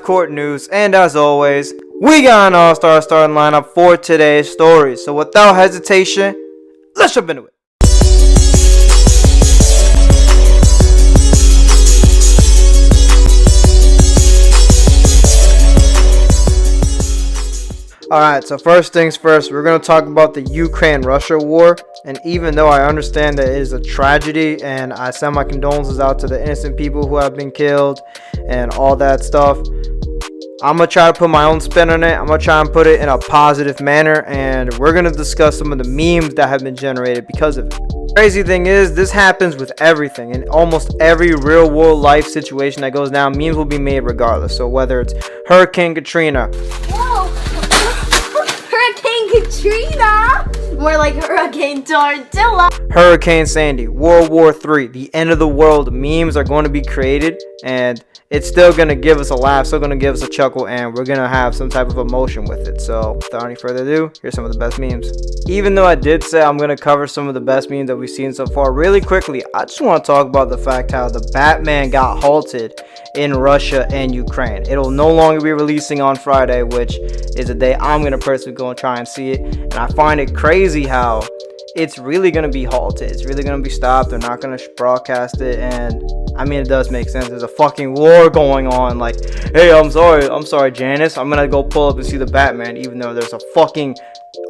Court news, and as always, we got an all-star starting lineup for today's story. So without hesitation, let's jump into it. Alright, so first things first, we're going to talk about the Ukraine-Russia war. And even though I understand that it is a tragedy, and I send my condolences out to the innocent people who have been killed and all that stuff, I'm going to try to put my own spin on it. I'm going to try and put it in a positive manner, and we're going to discuss some of the memes that have been generated because of it. Crazy thing is, this happens with everything. In almost every real world life situation that goes down, memes will be made regardless. So whether it's Hurricane Katrina, Katrina, more like Hurricane Tortilla, Hurricane Sandy, World War III, the end of the world, memes are going to be created, and it's still going to give us a laugh, still going to give us a chuckle, and we're going to have some type of emotion with it. So without any further ado, here's some of the best memes. Even though I did say I'm going to cover some of the best memes that we've seen so far, really quickly, I just want to talk about the fact how the Batman got halted in Russia and Ukraine. It'll no longer be releasing on Friday, which is a day I'm going to personally go and try and see it. And I find it crazy how it's really going to be halted. It's really going to be stopped. They're not going to broadcast it. And I mean, it does make sense. There's a fucking war going on. Like, hey, I'm sorry, Janice. I'm going to go pull up and see the Batman, even though there's a fucking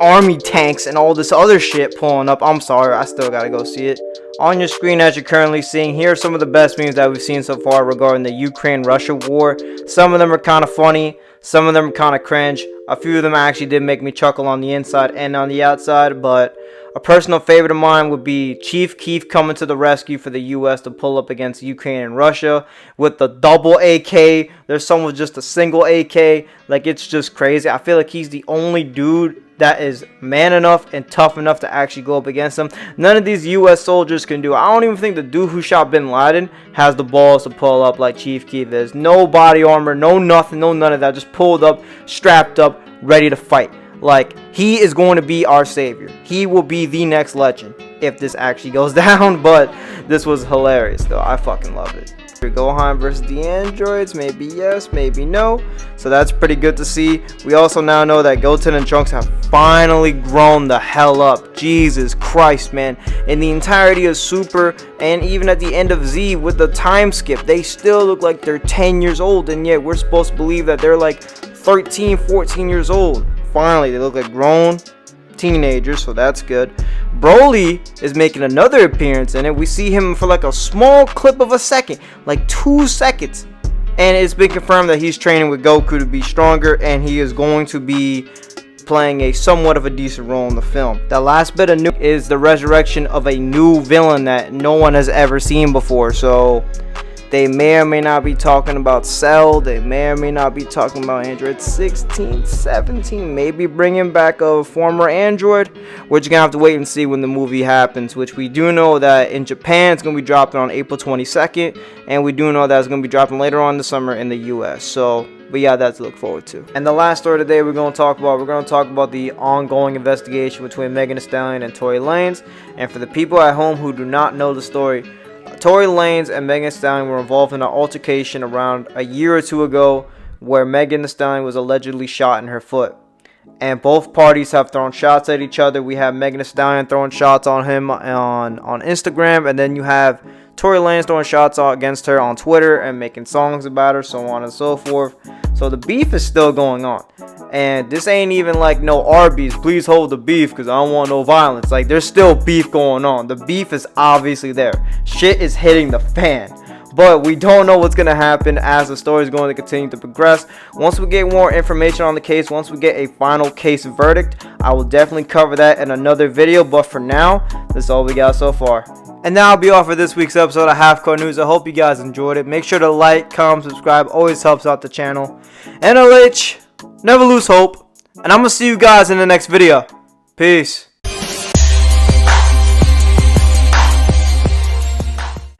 army tanks and all this other shit pulling up. I'm sorry, I still got to go see it. On your screen, as you're currently seeing, here are some of the best memes that we've seen so far regarding the Ukraine-Russia war. Some of them are kind of funny. Some of them are kind of cringe. A few of them actually did make me chuckle on the inside and on the outside, but a personal favorite of mine would be Keef coming to the rescue for the U.S. to pull up against Ukraine and Russia with the double AK. There's some with just a single AK. Like, it's just crazy. I feel like he's the only dude that is man enough and tough enough to actually go up against them. None of these U.S. soldiers can do it. I don't even think the dude who shot Bin Laden has the balls to pull up like Keef is. No body armor, no nothing, no none of that. Just pulled up, strapped up, ready to fight. Like, he is going to be our savior. He will be the next legend if this actually goes down. But this was hilarious, though. I fucking love it. Gohan versus the androids, maybe yes, maybe no. So that's pretty good to see. We also now know that Goten and Trunks have finally grown the hell up. Jesus Christ, man. In the entirety of Super, and even at the end of Z with the time skip, they still look like they're 10 years old, and yet we're supposed to believe that they're like 13, 14 years old. Finally, they look like grown teenagers, so that's good. Broly is making another appearance in it. We see him for like a small clip of a second, like 2 seconds. And it's been confirmed that he's training with Goku to be stronger, and he is going to be playing a somewhat of a decent role in the film. The last bit of news is the resurrection of a new villain that no one has ever seen before. So they may or may not be talking about Cell. They may or may not be talking about Android 16, 17. Maybe bringing back a former Android. We're just going to have to wait and see when the movie happens. Which we do know that in Japan it's going to be dropping on April 22nd. And we do know that it's going to be dropping later on this summer in the US. So we got that to look forward to. And the last story today we're going to talk about the ongoing investigation between Megan Thee Stallion and Tory Lanez. And for the people at home who do not know the story, Tory Lanez and Megan Thee Stallion were involved in an altercation around a year or two ago where Megan Thee Stallion was allegedly shot in her foot. And both parties have thrown shots at each other. We have Megan Thee Stallion throwing shots on him on Instagram, and then you have Tory Lanez throwing shots against her on Twitter and making songs about her, so on and so forth. So the beef is still going on. And this ain't even like no Arby's, please hold the beef because I don't want no violence. Like, there's still beef going on. The beef is obviously there. Shit is hitting the fan. But we don't know what's going to happen as the story is going to continue to progress. Once we get more information on the case, once we get a final case verdict, I will definitely cover that in another video. But for now, that's all we got so far. And now I'll be off for this week's episode of Half Court News. I hope you guys enjoyed it. Make sure to like, comment, subscribe. Always helps out the channel. And LH, never lose hope. And I'm going to see you guys in the next video. Peace.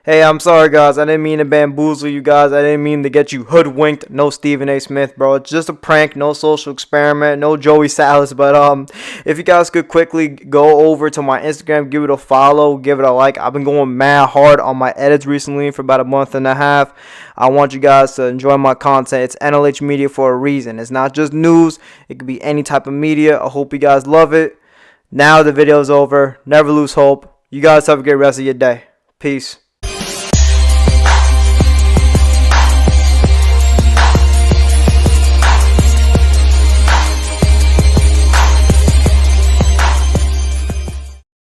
Hey, I'm sorry, guys. I didn't mean to bamboozle you guys. I didn't mean to get you hoodwinked. No Stephen A. Smith, bro. It's just a prank. No social experiment. No Joey Salas. But if you guys could quickly go over to my Instagram, give it a follow, give it a like. I've been going mad hard on my edits recently for about a month and a half. I want you guys to enjoy my content. It's NLH Media for a reason. It's not just news. It could be any type of media. I hope you guys love it. Now the video's over. Never lose hope. You guys have a great rest of your day. Peace.